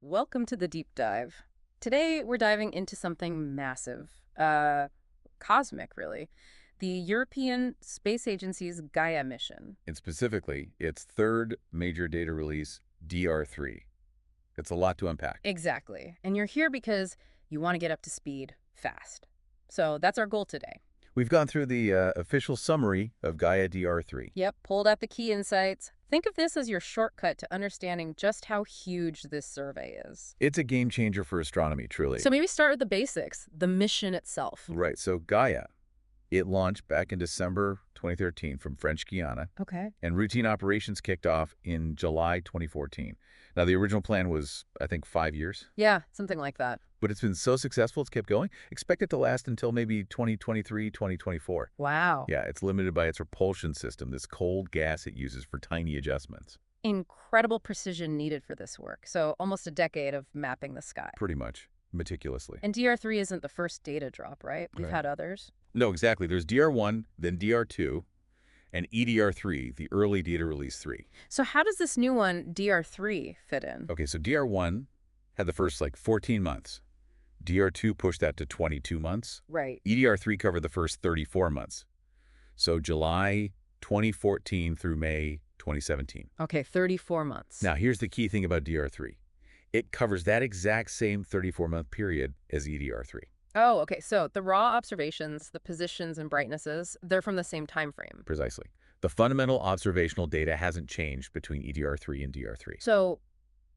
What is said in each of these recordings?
Welcome to the deep dive. Today we're diving into something massive, cosmic really. The European Space Agency's Gaia mission. And specifically, its third major data release, DR3. It's a lot to unpack. Exactly. And you're here because you want to get up to speed fast. So that's our goal today. We've gone through the official summary of Gaia DR3. Yep, pulled out the key insights. Think of this as your shortcut to understanding just how huge this survey is. It's a game changer for astronomy, truly. So maybe start with the basics, the mission itself. Right, so Gaia, it launched back in December 2013 from French Guiana, Okay. and routine operations kicked off in July 2014. Now, the original plan was, I think, 5 years, Yeah, something like that. but it's been so successful, it's kept going. Expect it to last until maybe 2023, 2024. Wow. Yeah, it's limited by its repulsion system, this cold gas it uses for tiny adjustments. Incredible precision needed for this work. So almost a decade of mapping the sky. Pretty much, meticulously. And DR3 isn't the first data drop, right? We've Right. had others. No, exactly. There's DR1, then DR2, and EDR3, the early data release 3. So how does this new one, DR3, fit in? Okay, so DR1 had the first, 14 months. DR2 pushed that to 22 months. Right. EDR3 covered the first 34 months. So July 2014 through May 2017. Okay, 34 months. Now, here's the key thing about DR3. It covers that exact same 34-month period as EDR3. Oh, okay. So the raw observations, the positions and brightnesses, they're from the same time frame. Precisely. The fundamental observational data hasn't changed between EDR3 and DR3. So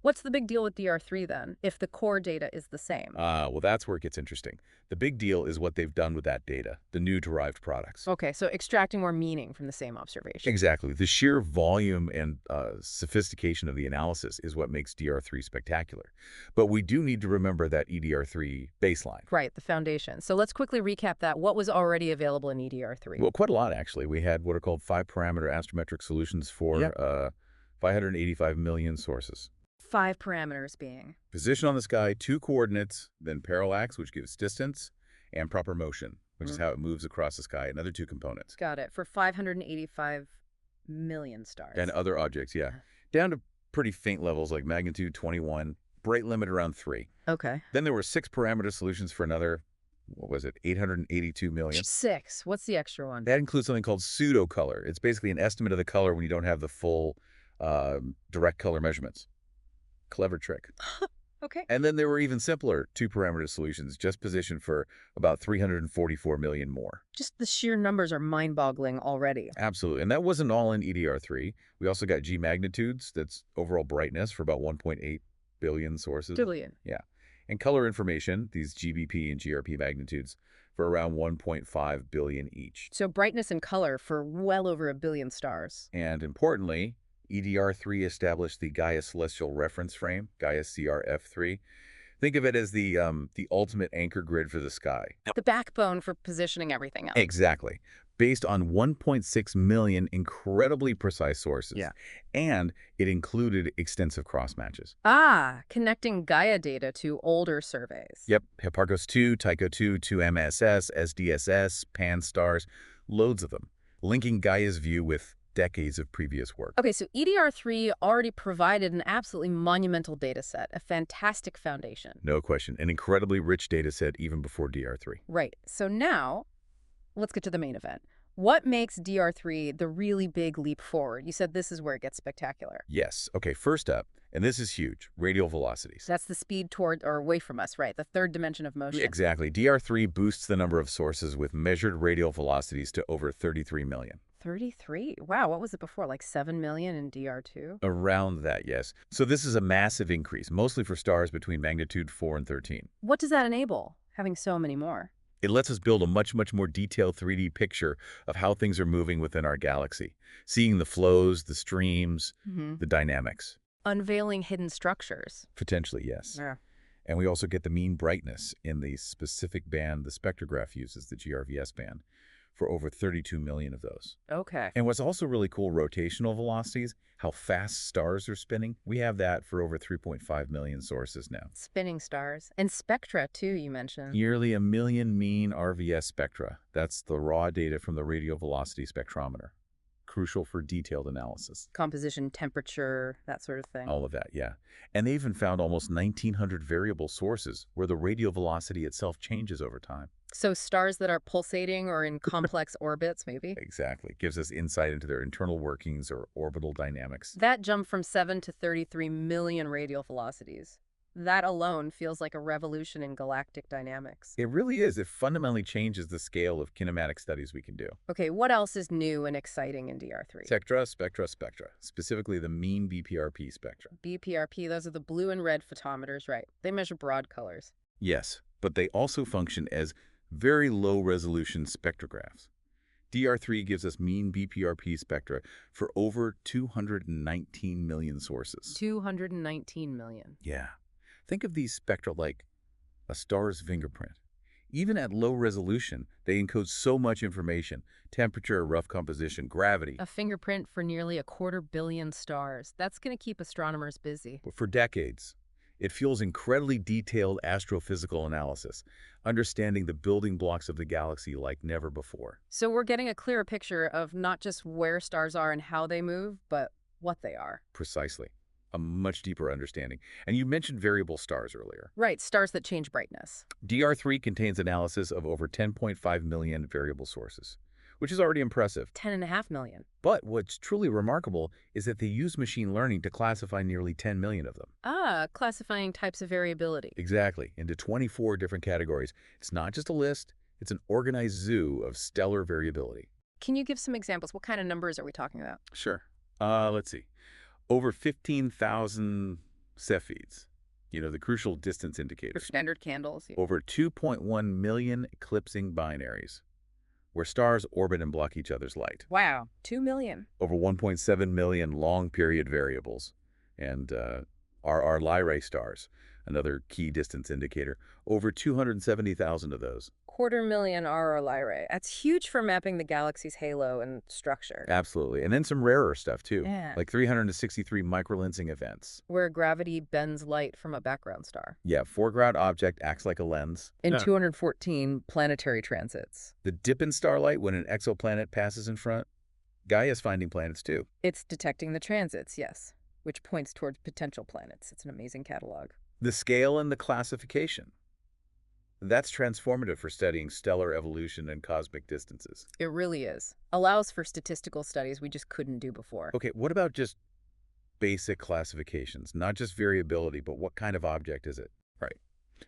what's the big deal with DR3 then, if the core data is the same? Well, that's where it gets interesting. The big deal is what they've done with that data, the new derived products. Okay, so extracting more meaning from the same observation. Exactly. The sheer volume and sophistication of the analysis is what makes DR3 spectacular. But we do need to remember that EDR3 baseline. Right, the foundation. So let's quickly recap that. What was already available in EDR3? Well, quite a lot, actually. We had what are called 5-parameter astrometric solutions for 585 million sources. 5 parameters being. Position on the sky, 2 coordinates, then parallax, which gives distance, and proper motion, which is how it moves across the sky, another 2 components. Got it. For 585 million stars. And other objects, yeah. Down to pretty faint levels like magnitude 21, bright limit around 3. Okay. Then there were 6-parameter solutions for another, 882 million. 6. What's the extra one? That includes something called pseudo-color. It's basically an estimate of the color when you don't have the full direct color measurements. Clever trick. Okay. And then there were even simpler 2-parameter solutions, just positioned for about 344 million more. Just the sheer numbers are mind-boggling already. Absolutely. And that wasn't all in EDR3. We also got G magnitudes, that's overall brightness for about 1.8 billion sources. Billion. Yeah. And color information, these GBP and GRP magnitudes, for around 1.5 billion each. So brightness and color for well over a billion stars. And importantly, EDR3 established the Gaia Celestial Reference Frame, Gaia CRF3. Think of it as the ultimate anchor grid for the sky. The backbone for positioning everything else. Exactly. Based on 1.6 million incredibly precise sources. Yeah. And it included extensive cross-matches. Ah, connecting Gaia data to older surveys. Yep. Hipparcos 2, Tycho 2, 2MSS, SDSS, Pan-STARRS, loads of them, linking Gaia's view with decades of previous work. Okay, so EDR3 already provided an absolutely monumental data set, a fantastic foundation. No question. An incredibly rich data set even before DR3. Right. So now, let's get to the main event. What makes DR3 the really big leap forward? You said this is where it gets spectacular. Yes. Okay, first up, and this is huge, radial velocities. That's the speed toward or away from us, right? The third dimension of motion. Exactly. DR3 boosts the number of sources with measured radial velocities to over 33 million. 33? Wow, what was it before? Like 7 million in DR2? Around that, yes. So this is a massive increase, mostly for stars between magnitude 4 and 13. What does that enable, having so many more? It lets us build a much more detailed 3D picture of how things are moving within our galaxy, seeing the flows, the streams, the dynamics. Unveiling hidden structures. Potentially, yes. Yeah. And we also get the mean brightness in the specific band the spectrograph uses, the GRVS band, for over 32 million of those. Okay. And what's also really cool, rotational velocities, how fast stars are spinning. We have that for over 3.5 million sources now. Spinning stars. And spectra, too, you mentioned. Nearly a million mean RVS spectra. That's the raw data from the radial velocity spectrometer. crucial for detailed analysis. Composition, temperature, that sort of thing. All of that, yeah. And they even found almost 1,900 variable sources where the radial velocity itself changes over time. So stars that are pulsating or in complex orbits, maybe? Exactly. Gives us insight into their internal workings or orbital dynamics. That jump from 7 to 33 million radial velocities. That alone feels like a revolution in galactic dynamics. It really is. It fundamentally changes the scale of kinematic studies we can do. Okay, what else is new and exciting in DR3? Spectra. Specifically the mean BPRP spectra. BPRP, those are the blue and red photometers, right? They measure broad colors. Yes, but they also function as very low-resolution spectrographs. DR3 gives us mean BPRP spectra for over 219 million sources. 219 million. Yeah. Think of these spectra like a star's fingerprint. Even at low resolution, they encode so much information: temperature, rough composition, gravity. A fingerprint for nearly 250 million stars. That's going to keep astronomers busy. But for decades, it fuels incredibly detailed astrophysical analysis, understanding the building blocks of the galaxy like never before. So we're getting a clearer picture of not just where stars are and how they move, but what they are. Precisely. A much deeper understanding. And you mentioned variable stars earlier. Right, stars that change brightness. DR3 contains analysis of over 10.5 million variable sources, which is already impressive. 10.5 million. But what's truly remarkable is that they use machine learning to classify nearly 10 million of them. Ah, classifying types of variability. Exactly, into 24 different categories. It's not just a list, it's an organized zoo of stellar variability. Can you give some examples? What kind of numbers are we talking about? Sure. Let's see. Over 15,000 Cepheids, the crucial distance indicators. Standard candles. Yeah. Over 2.1 million eclipsing binaries, where stars orbit and block each other's light. Wow, 2 million. Over 1.7 million long-period variables, and RR Lyrae stars, another key distance indicator. Over 270,000 of those. 250,000 RR Lyrae. That's huge for mapping the galaxy's halo and structure. Absolutely. And then some rarer stuff, too, Yeah. like 363 microlensing events. Where gravity bends light from a background star. Yeah, foreground object acts like a lens. And 214 planetary transits. The dip in starlight when an exoplanet passes in front. Gaia's finding planets, too. It's detecting the transits, yes, which points towards potential planets. It's an amazing catalog. The scale and the classification. That's transformative for studying stellar evolution and cosmic distances. It really is. Allows for statistical studies we just couldn't do before. Okay, what about just basic classifications? Not just variability, but what kind of object is it? Right.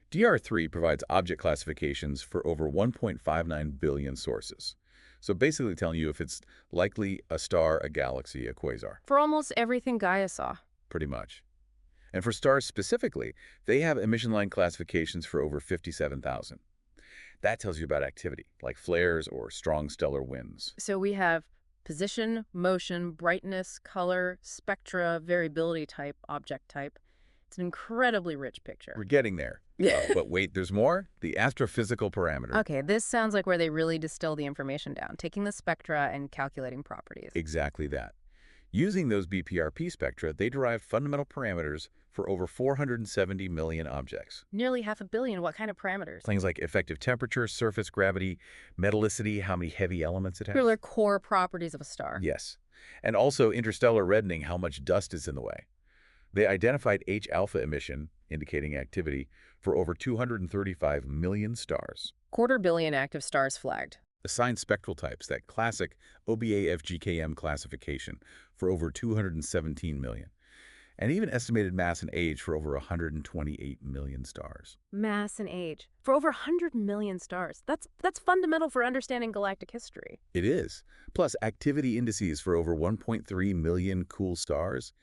DR3 provides object classifications for over 1.59 billion sources. So basically telling you if it's likely a star, a galaxy, a quasar. For almost everything Gaia saw. Pretty much. And for stars specifically, they have emission line classifications for over 57,000. That tells you about activity, like flares or strong stellar winds. So we have position, motion, brightness, color, spectra, variability type, object type. It's an incredibly rich picture. We're getting there. But wait, there's more. The astrophysical parameter. Okay, this sounds like where they really distill the information down, taking the spectra and calculating properties. Exactly that. Using those BPRP spectra, they derived fundamental parameters for over 470 million objects. Nearly 500 million. What kind of parameters? Things like effective temperature, surface gravity, metallicity, how many heavy elements it has. Really core properties of a star. Yes. And also interstellar reddening, how much dust is in the way. They identified H-alpha emission, indicating activity, for over 235 million stars. 250 million active stars flagged. Assigned spectral types, that classic OBA-FGKM classification, for over 217 million. And even estimated mass and age for over 128 million stars. Mass and age. For over 100 million stars. That's fundamental for understanding galactic history. It is. Plus activity indices for over 1.3 million cool stars,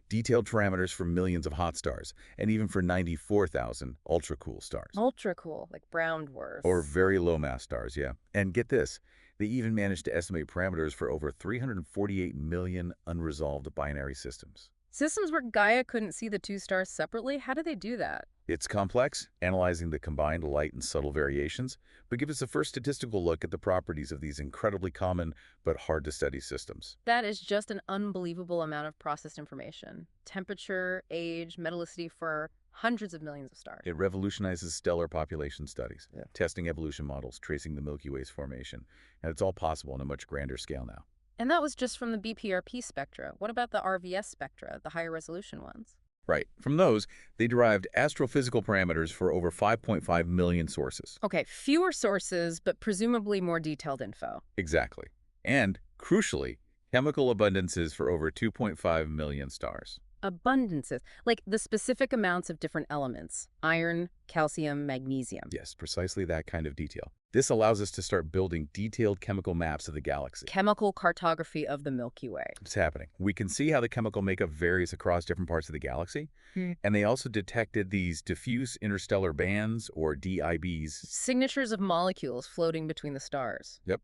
detailed parameters for millions of hot stars, and even for 94,000 ultra-cool stars. Ultra-cool, like brown dwarfs. Or very low-mass stars, yeah. And get this, they even managed to estimate parameters for over 348 million unresolved binary systems. Systems where Gaia couldn't see the two stars separately? How do they do that? It's complex, analyzing the combined light and subtle variations, but give us a first statistical look at the properties of these incredibly common but hard-to-study systems. That is just an unbelievable amount of processed information. Temperature, age, metallicity for hundreds of millions of stars. It revolutionizes stellar population studies, Yeah. testing evolution models, tracing the Milky Way's formation, and it's all possible on a much grander scale now. And that was just from the BPRP spectra. What about the RVS spectra, the higher resolution ones? Right. From those, they derived astrophysical parameters for over 5.5 million sources. Okay, fewer sources, but presumably more detailed info. Exactly. And, crucially, chemical abundances for over 2.5 million stars. Abundances, like the specific amounts of different elements, iron, calcium, magnesium. Yes, precisely that kind of detail. This allows us to start building detailed chemical maps of the galaxy. Chemical cartography of the Milky Way. It's happening. We can see how the chemical makeup varies across different parts of the galaxy, Hmm. and they also detected these diffuse interstellar bands, or DIBs. Signatures of molecules floating between the stars. Yep.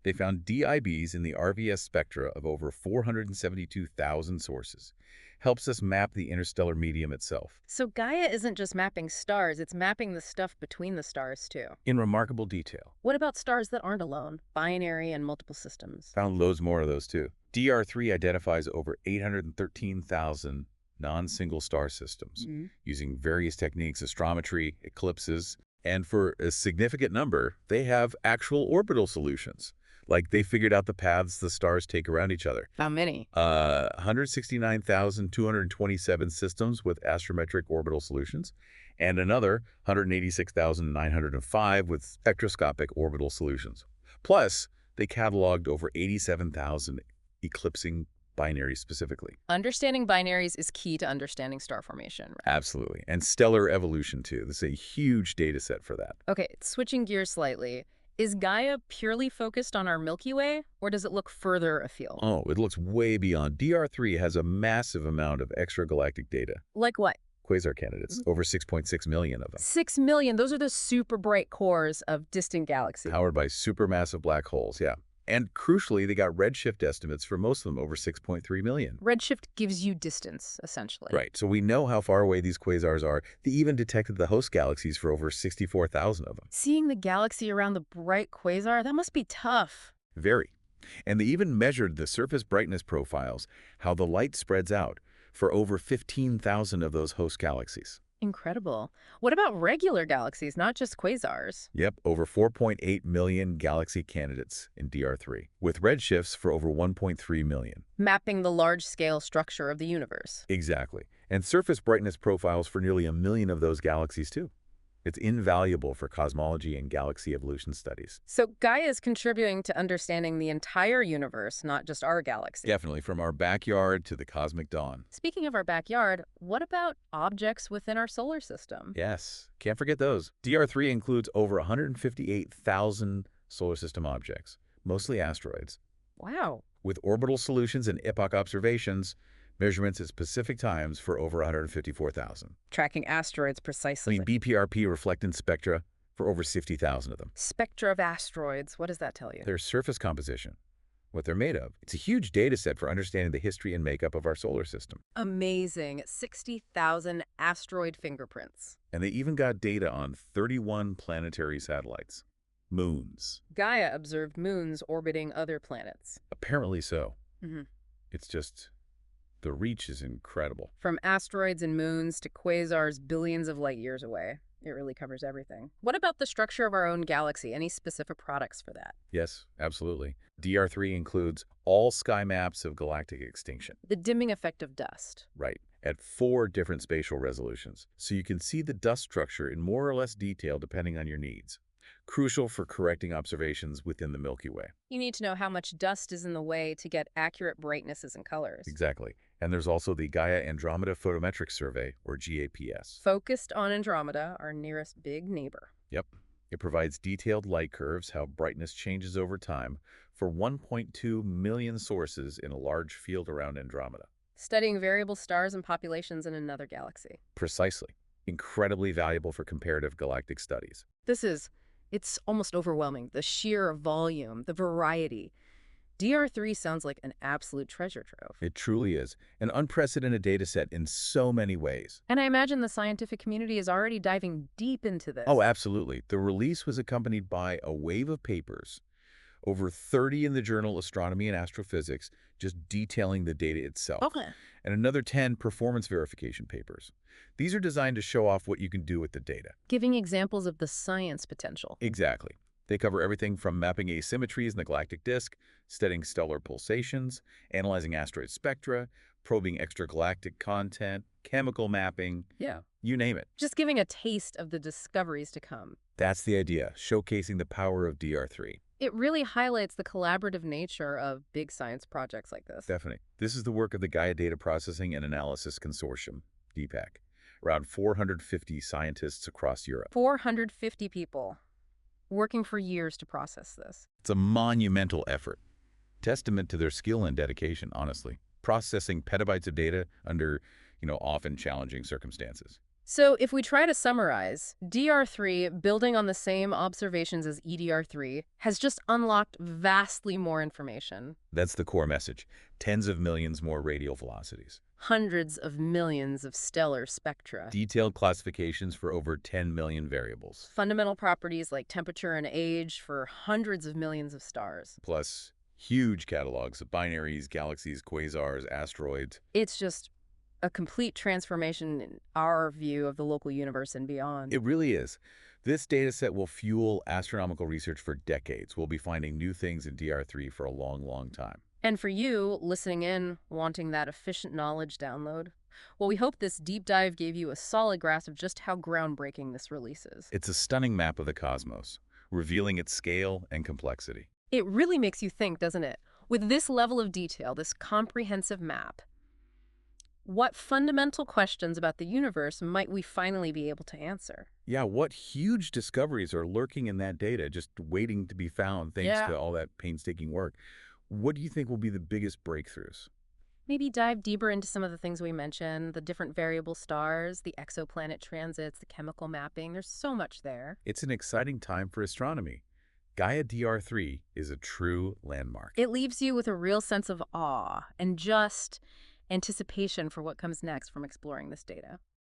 They found DIBs in the RVS spectra of over 472,000 sources. Helps us map the interstellar medium itself. So Gaia isn't just mapping stars, it's mapping the stuff between the stars too. In remarkable detail. What about stars that aren't alone? Binary and multiple systems. Found loads more of those too. DR3 identifies over 813,000 non-single star systems using various techniques, astrometry, eclipses, and for a significant number, they have actual orbital solutions. Like they figured out the paths the stars take around each other. How many? 169,227 systems with astrometric orbital solutions, and another 186,905 with spectroscopic orbital solutions. Plus, they cataloged over 87,000 eclipsing binaries specifically. Understanding binaries is key to understanding star formation. Right? Absolutely. And stellar evolution, too. This is a huge data set for that. Okay, switching gears slightly. Is Gaia purely focused on our Milky Way, or does it look further afield? Oh, it looks way beyond. DR3 has a massive amount of extragalactic data. Like what? Quasar candidates, over 6.6 million of them. 6 million. Those are the super bright cores of distant galaxies. Powered by supermassive black holes, yeah. And crucially, they got redshift estimates for most of them, over 6.3 million. Redshift gives you distance, essentially. Right, so we know how far away these quasars are. They even detected the host galaxies for over 64,000 of them. Seeing the galaxy around the bright quasar, that must be tough. Very. And they even measured the surface brightness profiles, how the light spreads out, for over 15,000 of those host galaxies. Incredible. What about regular galaxies, not just quasars? Yep, over 4.8 million galaxy candidates in DR3, with redshifts for over 1.3 million. Mapping the large-scale structure of the universe. Exactly. And surface brightness profiles for nearly 1 million of those galaxies, too. It's invaluable for cosmology and galaxy evolution studies. So Gaia is contributing to understanding the entire universe, not just our galaxy. Definitely, from our backyard to the cosmic dawn. Speaking of our backyard, what about objects within our solar system? Yes, can't forget those. DR3 includes over 158,000 solar system objects, mostly asteroids. Wow. With orbital solutions and epoch observations, measurements at specific times for over 154,000. Tracking asteroids precisely. BPRP reflectance spectra for over 60,000 of them. Spectra of asteroids, what does that tell you? Their surface composition, what they're made of. It's a huge data set for understanding the history and makeup of our solar system. Amazing. 60,000 asteroid fingerprints. And they even got data on 31 planetary satellites. Moons. Gaia observed moons orbiting other planets. Apparently so. Mm-hmm. It's just, the reach is incredible. From asteroids and moons to quasars billions of light years away. It really covers everything. What about the structure of our own galaxy? Any specific products for that? Yes, absolutely. DR3 includes all sky maps of galactic extinction. The dimming effect of dust. Right, at 4 different spatial resolutions. So you can see the dust structure in more or less detail depending on your needs. Crucial for correcting observations within the Milky Way. You need to know how much dust is in the way to get accurate brightnesses and colors. Exactly. And there's also the Gaia Andromeda Photometric Survey, or GAPS. Focused on Andromeda, our nearest big neighbor. Yep. It provides detailed light curves, how brightness changes over time, for 1.2 million sources in a large field around Andromeda. Studying variable stars and populations in another galaxy. Precisely. Incredibly valuable for comparative galactic studies. It's almost overwhelming. The sheer volume, the variety. DR3 sounds like an absolute treasure trove. It truly is. An unprecedented data set in so many ways. And I imagine the scientific community is already diving deep into this. Oh, absolutely. The release was accompanied by a wave of papers, over 30 in the journal Astronomy and Astrophysics, just detailing the data itself. Okay. And another 10 performance verification papers. These are designed to show off what you can do with the data. Giving examples of the science potential. Exactly. They cover everything from mapping asymmetries in the galactic disk, studying stellar pulsations, analyzing asteroid spectra, probing extragalactic content, chemical mapping, Yeah. you name it. Just giving a taste of the discoveries to come. That's the idea, showcasing the power of DR3. It really highlights the collaborative nature of big science projects like this. Definitely. This is the work of the Gaia Data Processing and Analysis Consortium, DPAC. Around 450 scientists across Europe. 450 people working for years to process this. It's a monumental effort. Testament to their skill and dedication, honestly. Processing petabytes of data under, often challenging circumstances. So if we try to summarize, DR3, building on the same observations as EDR3, has just unlocked vastly more information. That's the core message. Tens of millions more radial velocities. Hundreds of millions of stellar spectra. Detailed classifications for over 10 million variables. Fundamental properties like temperature and age for hundreds of millions of stars. Plus, huge catalogs of binaries, galaxies, quasars, asteroids. It's just a complete transformation in our view of the local universe and beyond. It really is. This dataset will fuel astronomical research for decades. We'll be finding new things in DR3 for a long, long time. And for you, listening in, wanting that efficient knowledge download, well, we hope this deep dive gave you a solid grasp of just how groundbreaking this release is. It's a stunning map of the cosmos, revealing its scale and complexity. It really makes you think, doesn't it? With this level of detail, this comprehensive map, what fundamental questions about the universe might we finally be able to answer? Yeah, what huge discoveries are lurking in that data, just waiting to be found thanks to all that painstaking work. What do you think will be the biggest breakthroughs? Maybe dive deeper into some of the things we mentioned, the different variable stars, the exoplanet transits, the chemical mapping. There's so much there. It's an exciting time for astronomy. Gaia DR3 is a true landmark. It leaves you with a real sense of awe and just anticipation for what comes next from exploring this data.